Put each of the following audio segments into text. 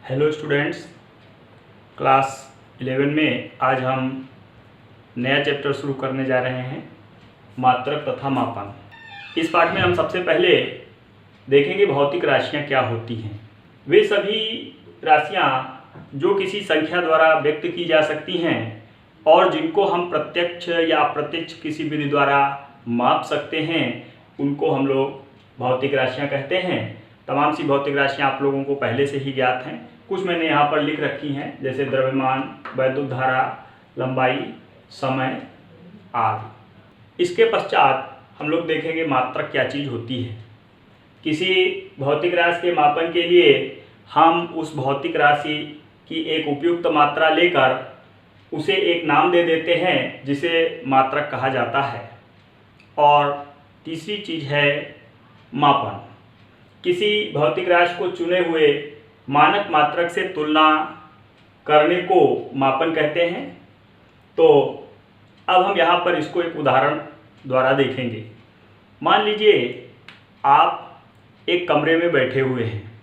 Hello students, class 11 में आज हम नया चैप्टर शुरू करने जा रहे हैं, मात्रक तथा मापन। इस पाठ में हम सबसे पहले देखेंगे भौतिक राशियाँ क्या होती हैं। वे सभी राशियाँ जो किसी संख्या द्वारा व्यक्त की जा सकती हैं और जिनको हम प्रत्यक्ष या अप्रत्यक्ष किसी विधि द्वारा माप सकते हैं, उनको हम लोग भौतिक राशियाँ कहते हैं। तमाम सी भौतिक राशियाँ आप लोगों को पहले से ही ज्ञात हैं। कुछ मैंने यहाँ पर लिख रखी हैं, जैसे द्रव्यमान, वैद्युत धारा, लंबाई, समय आदि। इसके पश्चात हम लोग देखेंगे मात्रक क्या चीज़ होती है। किसी भौतिक राशि के मापन के लिए हम उस भौतिक राशि की एक उपयुक्त मात्रा लेकर उसे एक नाम दे देते हैं जिसे मात्रक कहा जाता है। और तीसरी चीज़ है मापन। किसी भौतिक राशि को चुने हुए मानक मात्रक से तुलना करने को मापन कहते हैं। तो अब हम यहाँ पर इसको एक उदाहरण द्वारा देखेंगे। मान लीजिए आप एक कमरे में बैठे हुए हैं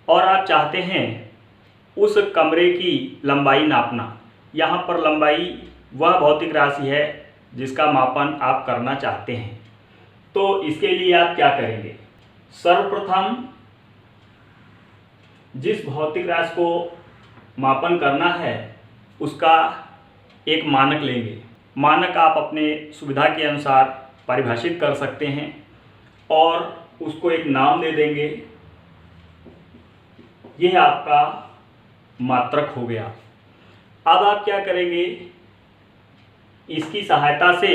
और आप चाहते हैं उस कमरे की लंबाई नापना। यहाँ पर लंबाई वह भौतिक राशि है जिसका मापन आप करना चाहते हैं। तो इसके लिए आप क्या करेंगे? सर्वप्रथम जिस भौतिक राशि को मापन करना है उसका एक मानक लेंगे। मानक आप अपने सुविधा के अनुसार परिभाषित कर सकते हैं और उसको एक नाम दे देंगे। यह आपका मात्रक हो गया। अब आप क्या करेंगे? इसकी सहायता से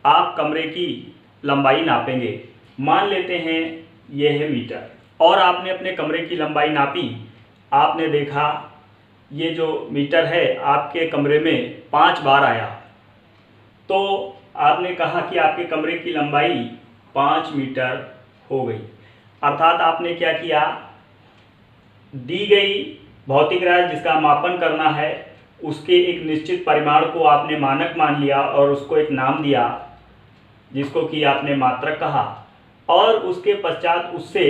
आप कमरे की लंबाई नापेंगे। मान लेते हैं यह है मीटर और आपने अपने कमरे की लंबाई नापी। आपने देखा ये जो मीटर है आपके कमरे में 5 बार आया। तो आपने कहा कि आपके कमरे की लंबाई 5 मीटर हो गई। अर्थात आपने क्या किया? दी गई भौतिक राशि जिसका मापन करना है उसके एक निश्चित परिमाण को आपने मानक मान लिया और उसको एक नाम दिया जिसको कि आपने मात्रक कहा। और उसके पश्चात उससे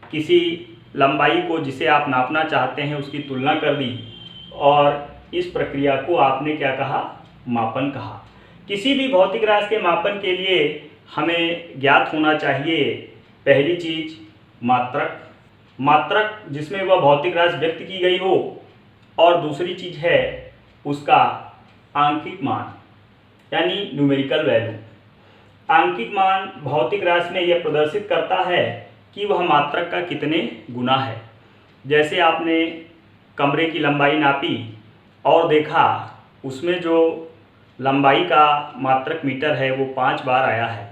किसी लंबाई को जिसे आप नापना चाहते हैं उसकी तुलना कर दी और इस प्रक्रिया को आपने क्या कहा? मापन कहा। किसी भी भौतिक राशि के मापन के लिए हमें ज्ञात होना चाहिए पहली चीज मात्रक। मात्रक जिसमें वह भौतिक राशि व्यक्त की गई हो, और दूसरी चीज है उसका आंकिक मान यानी न्यूमेरिकल वैल्यू। आंकिक मान भौतिक राशि में यह प्रदर्शित करता है कि वह मात्रक का कितने गुना है। जैसे आपने कमरे की लंबाई नापी और देखा उसमें जो लंबाई का मात्रक मीटर है वो 5 बार आया है,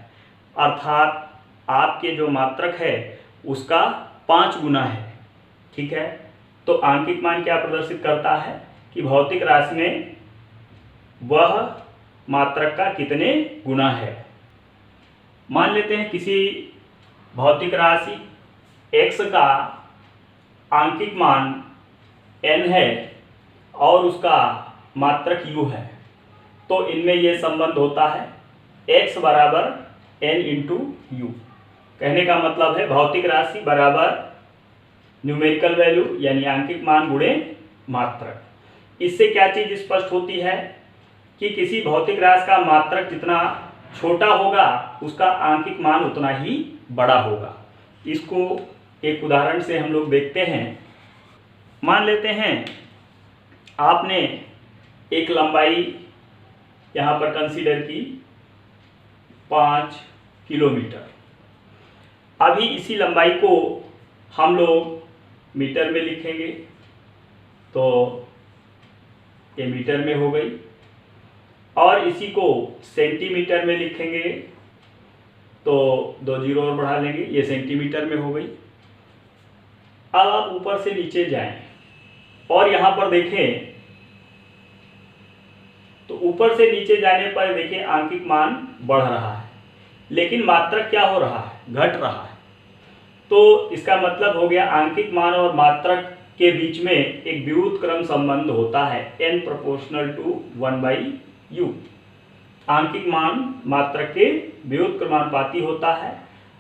अर्थात आपके जो मात्रक है उसका 5 गुना है। ठीक है, तो आंकिक मान क्या प्रदर्शित करता है कि भौतिक राशि में वह मात्रक का कितने गुना है। मान लेते हैं किसी भौतिक राशि x का आंकिक मान n है और उसका मात्रक u है। तो इनमें यह संबंध होता है x बराबर n इंटू यू। कहने का मतलब है भौतिक राशि बराबर न्यूमेरिकल वैल्यू यानी आंकिक मान गुणे मात्रक। इससे क्या चीज़ स्पष्ट होती है कि किसी भौतिक राशि का मात्रक जितना छोटा होगा उसका आंकिक मान उतना ही बड़ा होगा। इसको एक उदाहरण से हम लोग देखते हैं। मान लेते हैं आपने एक लंबाई यहाँ पर कंसीडर की 5 किलोमीटर। अभी इसी लंबाई को हम लोग मीटर में लिखेंगे तो ये मीटर में हो गई, और इसी को सेंटीमीटर में लिखेंगे तो 2 जीरो और बढ़ा लेंगे, ये सेंटीमीटर में हो गई। अब आप ऊपर से नीचे जाएं और यहाँ पर देखें तो ऊपर से नीचे जाने पर देखिए आंकिक मान बढ़ रहा है, लेकिन मात्रक क्या हो रहा है? घट रहा है। तो इसका मतलब हो गया आंकिक मान और मात्रक के बीच में एक व्युत्क्रम क्रम संबंध होता है n प्रोपोर्शनल टू 1/u। आंकिक मान मात्रक के व्युत्क्रम क्रमानुपाती होता है।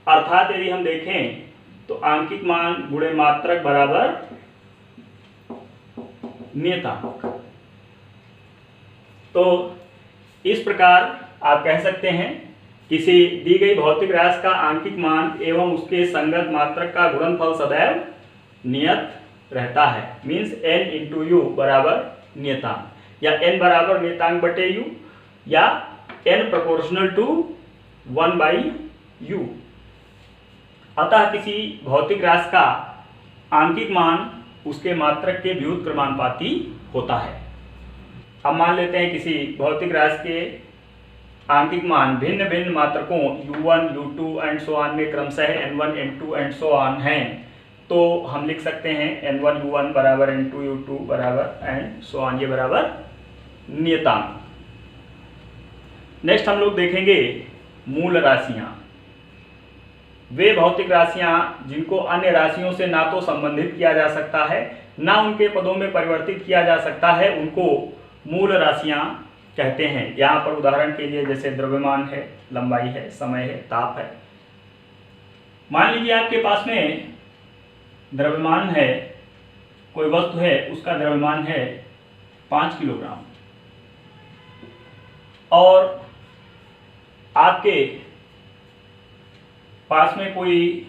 अर्थात यदि हम देखें तो आंकिक मान गुणे मात्रक बराबर नियतांक। तो इस प्रकार आप कह सकते हैं किसी दी गई भौतिक राशि का आंकिक मान एवं उसके संगत मात्रक का गुणनफल सदैव नियत रहता है। मीन्स n इंटू यू बराबर नियतांक या n बराबर नियतांक बटे यू या n प्रोपोर्शनल टू 1/u। अतः किसी भौतिक राशि का आंकिक मान उसके मात्रक के व्युत्क्रमानुपाती क्रमानुपाती होता है। अब मान लेते हैं किसी भौतिक राशि के आंकिक मान भिन्न भिन्न मात्रकों u1, u2 and so on में क्रमशः n1, n2 and so on हैं, तो हम लिख सकते हैं n1 u1 बराबर n2 u2 बराबर एंड सो ऑन, ये बराबर नियतांक। नेक्स्ट हम लोग देखेंगे मूल राशियां। वे भौतिक राशियां जिनको अन्य राशियों से ना तो संबंधित किया जा सकता है ना उनके पदों में परिवर्तित किया जा सकता है, उनको मूल राशियां कहते हैं। यहाँ पर उदाहरण के लिए जैसे द्रव्यमान है, लंबाई है, समय है, ताप है। मान लीजिए आपके पास में द्रव्यमान है, कोई वस्तु है, उसका द्रव्यमान है 5 किलोग्राम और आपके पास में कोई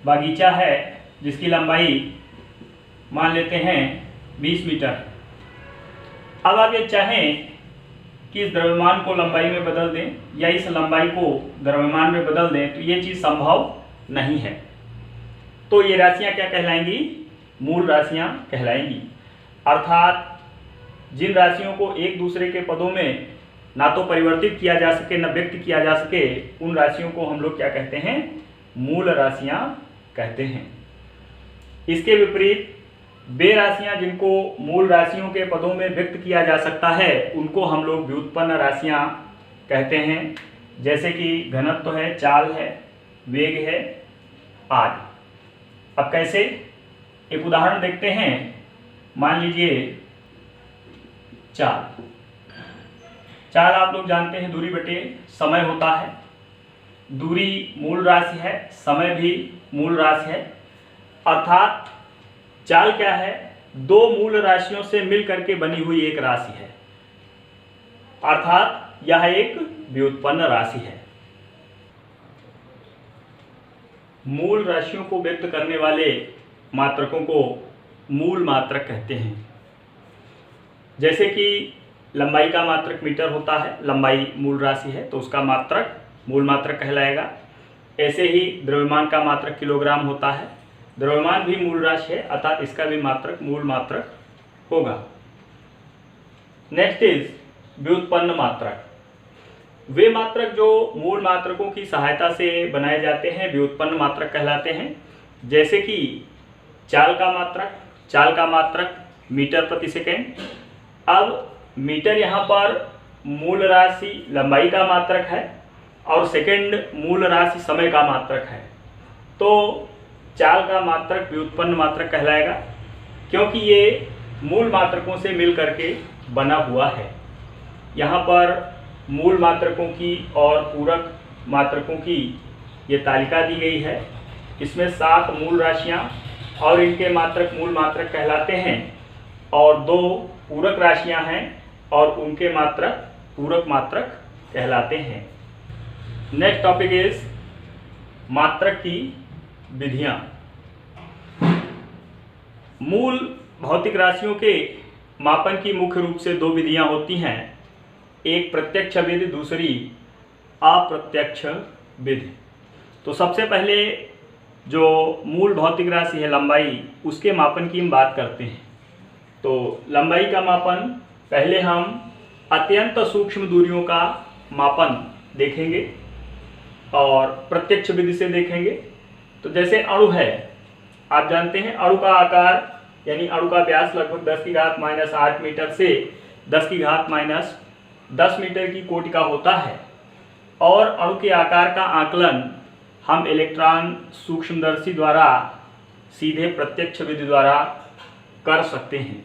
बागीचा है जिसकी लंबाई मान लेते हैं 20 मीटर। अब आप ये चाहें कि इस द्रव्यमान को लंबाई में बदल दें या इस लंबाई को द्रव्यमान में बदल दें, तो ये चीज़ संभव नहीं है। तो ये राशियां क्या कहलाएंगी? मूल राशियां कहलाएंगी। अर्थात जिन राशियों को एक दूसरे के पदों में ना तो परिवर्तित किया जा सके न व्यक्त किया जा सके, उन राशियों को हम लोग क्या कहते हैं? मूल राशियां कहते हैं। इसके विपरीत वे राशियां जिनको मूल राशियों के पदों में व्यक्त किया जा सकता है, उनको हम लोग व्युत्पन्न राशियां कहते हैं। जैसे कि घनत्व है, चाल है, वेग है आदि। अब कैसे? एक उदाहरण देखते हैं। मान लीजिए चाल। चाल आप लोग जानते हैं दूरी बटे समय होता है। दूरी मूल राशि है, समय भी मूल राशि है। अर्थात चाल क्या है? दो मूल राशियों से मिल करके बनी हुई एक राशि है, अर्थात यह एक व्युत्पन्न राशि है। मूल राशियों को व्यक्त करने वाले मात्रकों को मूल मात्रक कहते हैं। जैसे कि लंबाई का मात्रक मीटर होता है, लंबाई मूल राशि है तो उसका मात्रक मूल मात्रक कहलाएगा। ऐसे ही द्रव्यमान का मात्रक किलोग्राम होता है, द्रव्यमान भी मूल राशि है, अर्थात इसका भी मात्रक मूल मात्रक होगा। नेक्स्ट इज व्युत्पन्न मात्रक। वे मात्रक जो मूल मात्रकों की सहायता से बनाए जाते हैं व्युत्पन्न मात्रक कहलाते हैं। जैसे कि चाल का मात्रक मीटर प्रति सेकेंड। अब मीटर यहाँ पर मूल राशि लंबाई का मात्रक है और सेकेंड मूल राशि समय का मात्रक है, तो चाल का मात्रक व्युत्पन्न मात्रक कहलाएगा, क्योंकि ये मूल मात्रकों से मिल करके बना हुआ है। यहाँ पर मूल मात्रकों की और पूरक मात्रकों की ये तालिका दी गई है। इसमें 7 मूल राशियाँ और इनके मात्रक मूल मात्रक कहलाते हैं और 2 पूरक राशियाँ हैं और उनके मात्रक पूरक मात्रक कहलाते हैं। नेक्स्ट टॉपिक इज मात्रक की विधियाँ। मूल भौतिक राशियों के मापन की मुख्य रूप से 2 विधियाँ होती हैं, एक प्रत्यक्ष विधि, दूसरी अप्रत्यक्ष विधि। तो सबसे पहले जो मूल भौतिक राशि है लंबाई, उसके मापन की हम बात करते हैं। तो लंबाई का मापन पहले हम अत्यंत सूक्ष्म दूरियों का मापन देखेंगे और प्रत्यक्ष विधि से देखेंगे। तो जैसे अणु है, आप जानते हैं अणु का आकार यानी अणु का व्यास लगभग 10⁻⁸ मीटर से 10⁻10 मीटर की कोटि का होता है और अणु के आकार का आकलन हम इलेक्ट्रॉन सूक्ष्मदर्शी द्वारा सीधे प्रत्यक्ष विधि द्वारा कर सकते हैं।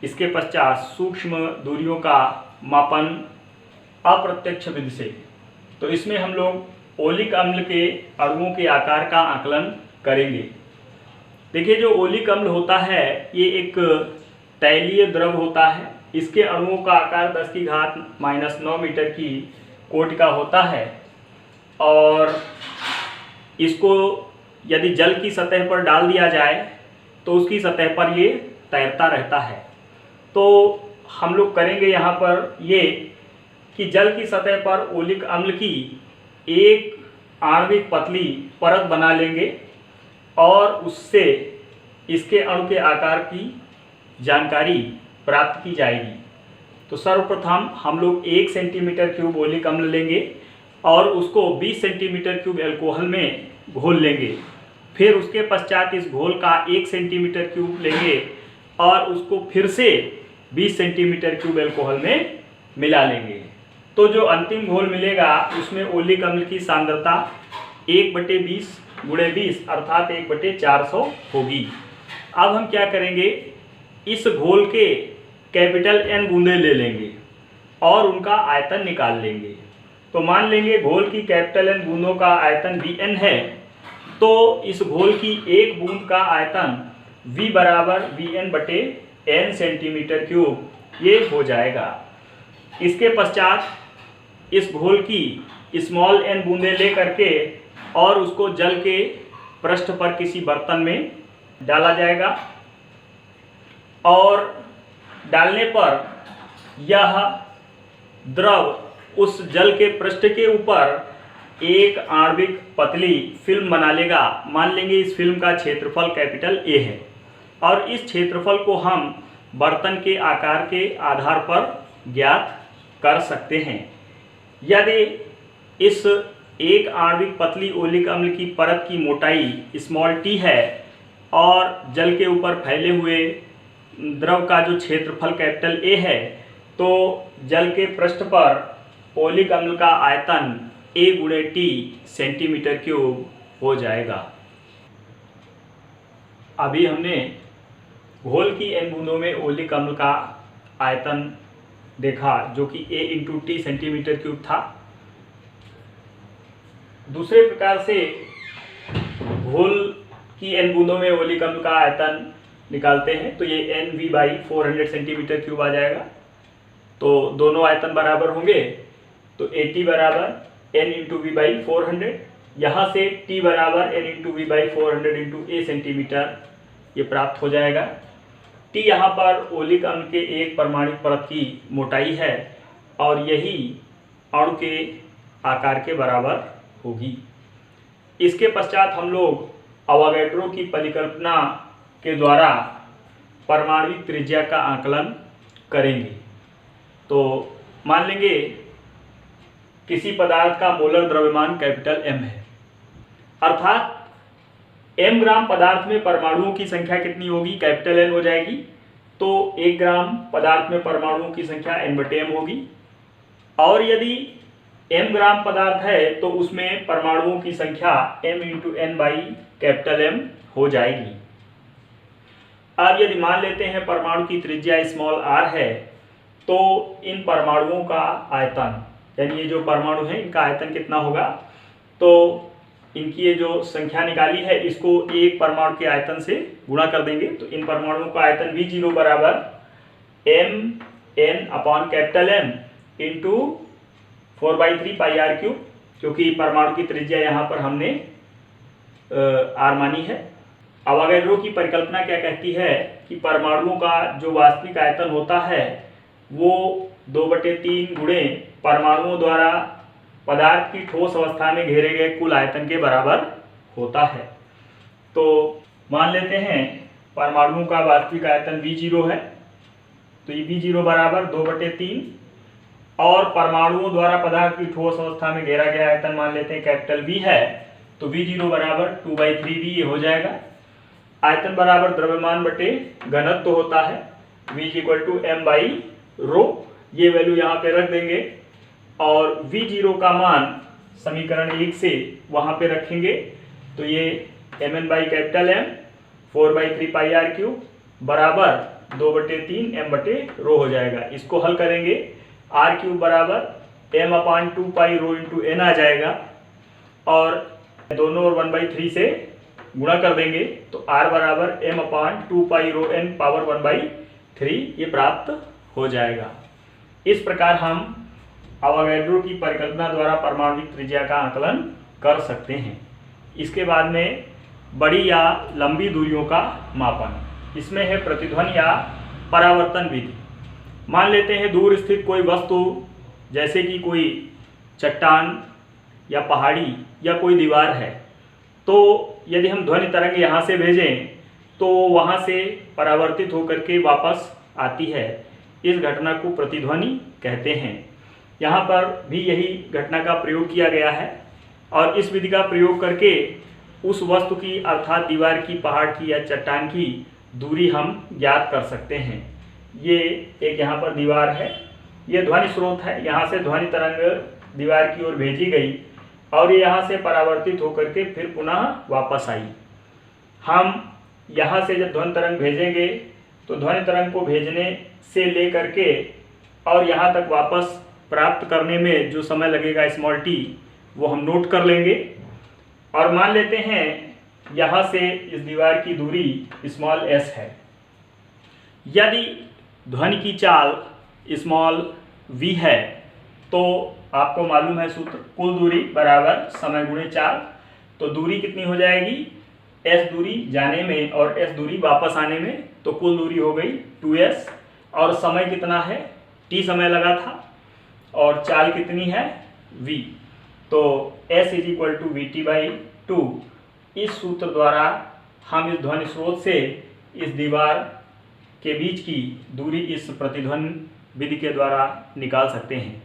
इसके पश्चात सूक्ष्म दूरियों का मापन अप्रत्यक्ष विधि से। तो इसमें हम लोग ओलिक अम्ल के अणुओं के आकार का आकलन करेंगे। देखिए, जो ओलिक अम्ल होता है ये एक तैलीय द्रव होता है। इसके अणुओं का आकार 10⁻⁻⁹ मीटर की कोटि का होता है और इसको यदि जल की सतह पर डाल दिया जाए तो उसकी सतह पर ये तैरता रहता है। तो हम लोग करेंगे यहाँ पर ये कि जल की सतह पर ओलिक अम्ल की एक आणविक पतली परत बना लेंगे और उससे इसके अणु के आकार की जानकारी प्राप्त की जाएगी। तो सर्वप्रथम हम लोग 1 सेंटीमीटर क्यूब ओलिक अम्ल लेंगे और उसको 20 सेंटीमीटर क्यूब एल्कोहल में घोल लेंगे। फिर उसके पश्चात इस घोल का 1 सेंटीमीटर क्यूब लेंगे और उसको फिर से 20 सेंटीमीटर क्यूब एल्कोहल में मिला लेंगे। तो जो अंतिम घोल मिलेगा उसमें ओलिक अम्ल की सांद्रता 1/20 × 20 अर्थात 1/400 होगी। अब हम क्या करेंगे, इस घोल के कैपिटल N बूंदें ले लेंगे और उनका आयतन निकाल लेंगे। तो मान लेंगे घोल की कैपिटल N बूंदों का आयतन Vn है, तो इस घोल की एक बूंद का आयतन V = Vn/N सेंटीमीटर क्यूब ये हो जाएगा। इसके पश्चात इस घोल की स्मॉल n बूंदें ले करके और उसको जल के पृष्ठ पर किसी बर्तन में डाला जाएगा और डालने पर यह द्रव उस जल के पृष्ठ के ऊपर एक आणविक पतली फिल्म बना लेगा। मान लेंगे इस फिल्म का क्षेत्रफल कैपिटल A है और इस क्षेत्रफल को हम बर्तन के आकार के आधार पर ज्ञात कर सकते हैं। यदि इस एक आणविक पतली ओलिक अम्ल की परत की मोटाई t है और जल के ऊपर फैले हुए द्रव का जो क्षेत्रफल कैपिटल A है, तो जल के पृष्ठ पर ओलिक अम्ल का आयतन A × T सेंटीमीटर क्यूब हो जाएगा। अभी हमने घोल की n बूंदों में ओलिक अम्ल का आयतन देखा जो कि A × T सेंटीमीटर क्यूब था। दूसरे प्रकार से घोल की n बूंदों में ओलिक अम्ल का आयतन निकालते हैं तो ये NV/400 सेंटीमीटर क्यूब आ जाएगा। तो दोनों आयतन बराबर होंगे, तो AT = N × V/400, यहाँ से T = N × V/400 × A centimetre ये प्राप्त हो जाएगा। T यहाँ पर ओलिक अम्ल के एक परमाणु परत की मोटाई है और यही अणु के आकार के बराबर होगी। इसके पश्चात हम लोग अवोगाड्रो की परिकल्पना के द्वारा परमाणुविक त्रिज्या का आकलन करेंगे। तो मान लेंगे किसी पदार्थ का मोलर द्रव्यमान कैपिटल M है, अर्थात m ग्राम पदार्थ में परमाणुओं की संख्या कितनी होगी, कैपिटल N हो जाएगी। तो 1 ग्राम पदार्थ में परमाणुओं की संख्या n/m होगी और यदि m ग्राम पदार्थ है तो उसमें परमाणुओं की संख्या m × n/M हो जाएगी। अब यदि मान लेते हैं परमाणु की त्रिज्या r है, तो इन परमाणुओं का आयतन, यानी ये जो परमाणु है इनका आयतन कितना होगा, तो इनकी ये जो संख्या निकाली है इसको एक परमाणु के आयतन से गुणा कर देंगे। तो इन परमाणुओं का आयतन V0 = mN/M × 4/3πr³, क्योंकि परमाणु की त्रिज्या यहाँ पर हमने r मानी है। अवोगाड्रो की परिकल्पना क्या कहती है कि परमाणुओं का जो वास्तविक आयतन होता है वो 2/3 गुणे परमाणुओं द्वारा पदार्थ की ठोस अवस्था में घेरे गए कुल आयतन के बराबर होता है। तो मान लेते हैं परमाणुओं का वास्तविक आयतन V0 है, तो ये V0 = 2/3 और परमाणुओं द्वारा पदार्थ की ठोस अवस्था में घेरा गया आयतन मान लेते हैं कैपिटल V है, तो V0 = 2/3V ये हो जाएगा। आयतन बराबर द्रव्यमान बटे घनत्व होता है, V = m/ρ, ये वैल्यू यहाँ पे रख देंगे और V0 का मान समीकरण 1 से वहाँ पे रखेंगे। तो ये mN/M 4/3πr³ बराबर 2/3 m/ρ हो जाएगा। इसको हल करेंगे, r³ = m/2π ρ × n आ जाएगा और दोनों ओर 1/3 से गुणा कर देंगे, तो r = m/2π ρn पावर 1/3 3 ये प्राप्त हो जाएगा। इस प्रकार हम अवोगाड्रो की परिकल्पना द्वारा पारमाणविक त्रिज्या का आकलन कर सकते हैं। इसके बाद में बड़ी या लंबी दूरियों का मापन, इसमें है प्रतिध्वनि या परावर्तन विधि। मान लेते हैं दूर स्थित कोई वस्तु जैसे कि कोई चट्टान या पहाड़ी या कोई दीवार है, तो यदि हम ध्वनि तरंग यहाँ से भेजें तो वहाँ से परावर्तित होकर के वापस आती है। इस घटना को प्रतिध्वनि कहते हैं। यहाँ पर भी यही घटना का प्रयोग किया गया है और इस विधि का प्रयोग करके उस वस्तु की अर्थात दीवार की, पहाड़ की या चट्टान की दूरी हम ज्ञात कर सकते हैं। ये एक यहाँ पर दीवार है, ये ध्वनि स्रोत है। यहाँ से ध्वनि तरंग दीवार की ओर भेजी गई और ये यहाँ से परावर्तित होकर के फिर पुनः वापस आई। हम यहाँ से जब ध्वनि तरंग भेजेंगे तो ध्वनि तरंग को भेजने से ले करके और यहाँ तक वापस प्राप्त करने में जो समय लगेगा स्मॉल t, वो हम नोट कर लेंगे। और मान लेते हैं यहाँ से इस दीवार की दूरी स्मॉल s है। यदि ध्वनि की चाल स्मॉल v है तो आपको मालूम है सूत्र, कुल दूरी बराबर समय गुणे चाल। तो दूरी कितनी हो जाएगी, s दूरी जाने में और s दूरी वापस आने में, तो कुल दूरी हो गई 2s। और समय कितना है, t समय लगा था और चाल कितनी है v, तो s = vt/2। इस सूत्र द्वारा हम इस ध्वनि स्रोत से इस दीवार के बीच की दूरी इस प्रतिध्वनि विधि के द्वारा निकाल सकते हैं।